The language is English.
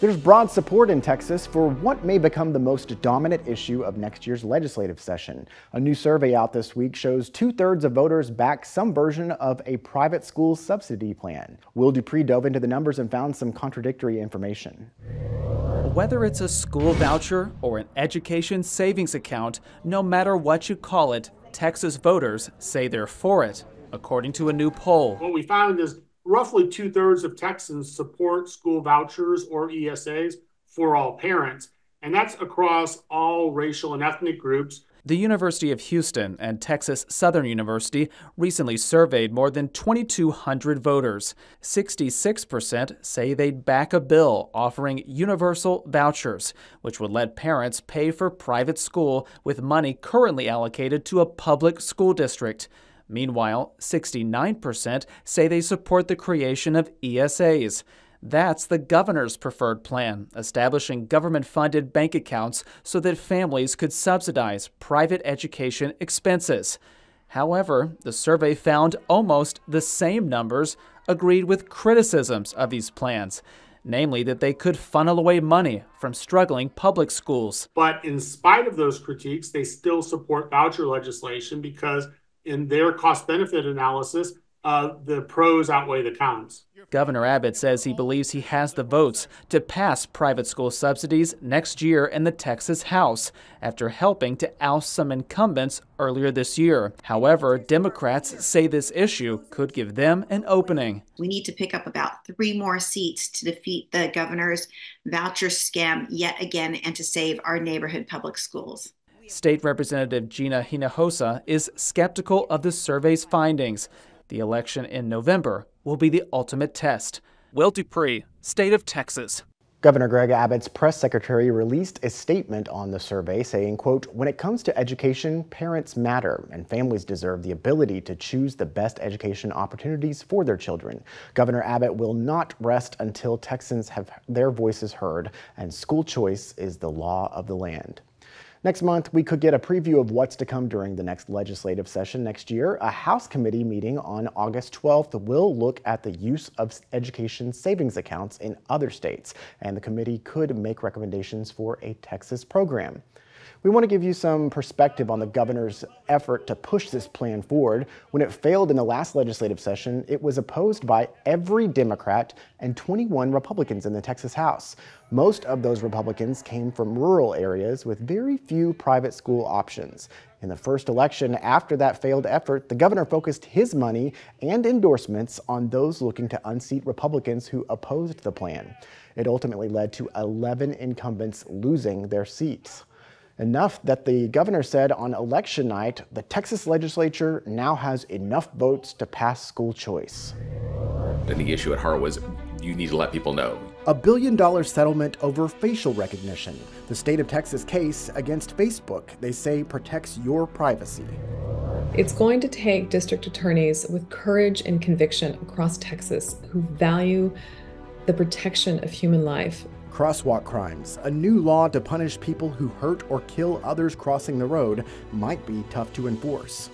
There's broad support in Texas for what may become the most dominant issue of next year's legislative session. A new survey out this week shows 2/3 of voters back some version of a private school subsidy plan. Will Dupree dove into the numbers and found some contradictory information. Whether it's a school voucher or an education savings account, no matter what you call it, Texas voters say they're for it, according to a new poll. What we found is roughly 2/3 of Texans support school vouchers or ESAs for all parents, and that's across all racial and ethnic groups. The University of Houston and Texas Southern University recently surveyed more than 2,200 voters. 66% say they'd back a bill offering universal vouchers, which would let parents pay for private school with money currently allocated to a public school district. Meanwhile, 69% say they support the creation of ESAs. That's the governor's preferred plan, establishing government-funded bank accounts so that families could subsidize private education expenses. However, the survey found almost the same numbers agreed with criticisms of these plans, namely that they could funnel away money from struggling public schools. But in spite of those critiques, they still support voucher legislation because in their cost-benefit analysis, the pros outweigh the cons. Governor Abbott says he believes he has the votes to pass private school subsidies next year in the Texas House after helping to oust some incumbents earlier this year. However, Democrats say this issue could give them an opening. We need to pick up about 3 more seats to defeat the governor's voucher scam yet again and to save our neighborhood public schools. State Representative Gina Hinojosa is skeptical of the survey's findings. The election in November will be the ultimate test. Will Dupree, State of Texas. Governor Greg Abbott's press secretary released a statement on the survey saying, quote, "When it comes to education, parents matter and families deserve the ability to choose the best education opportunities for their children. Governor Abbott will not rest until Texans have their voices heard, and school choice is the law of the land." Next month, we could get a preview of what's to come during the next legislative session next year. A House committee meeting on August 12th will look at the use of education savings accounts in other states, and the committee could make recommendations for a Texas program. We want to give you some perspective on the governor's effort to push this plan forward. When it failed in the last legislative session, it was opposed by every Democrat and 21 Republicans in the Texas House. Most of those Republicans came from rural areas with very few private school options. In the first election after that failed effort, the governor focused his money and endorsements on those looking to unseat Republicans who opposed the plan. It ultimately led to 11 incumbents losing their seats. Enough that the governor said on election night, the Texas legislature now has enough votes to pass school choice. And the issue at heart was you need to let people know. $1 billion settlement over facial recognition. The state of Texas case against Facebook, they say, protects your privacy. It's going to take district attorneys with courage and conviction across Texas who value the protection of human life. Crosswalk crimes, a new law to punish people who hurt or kill others crossing the road, might be tough to enforce.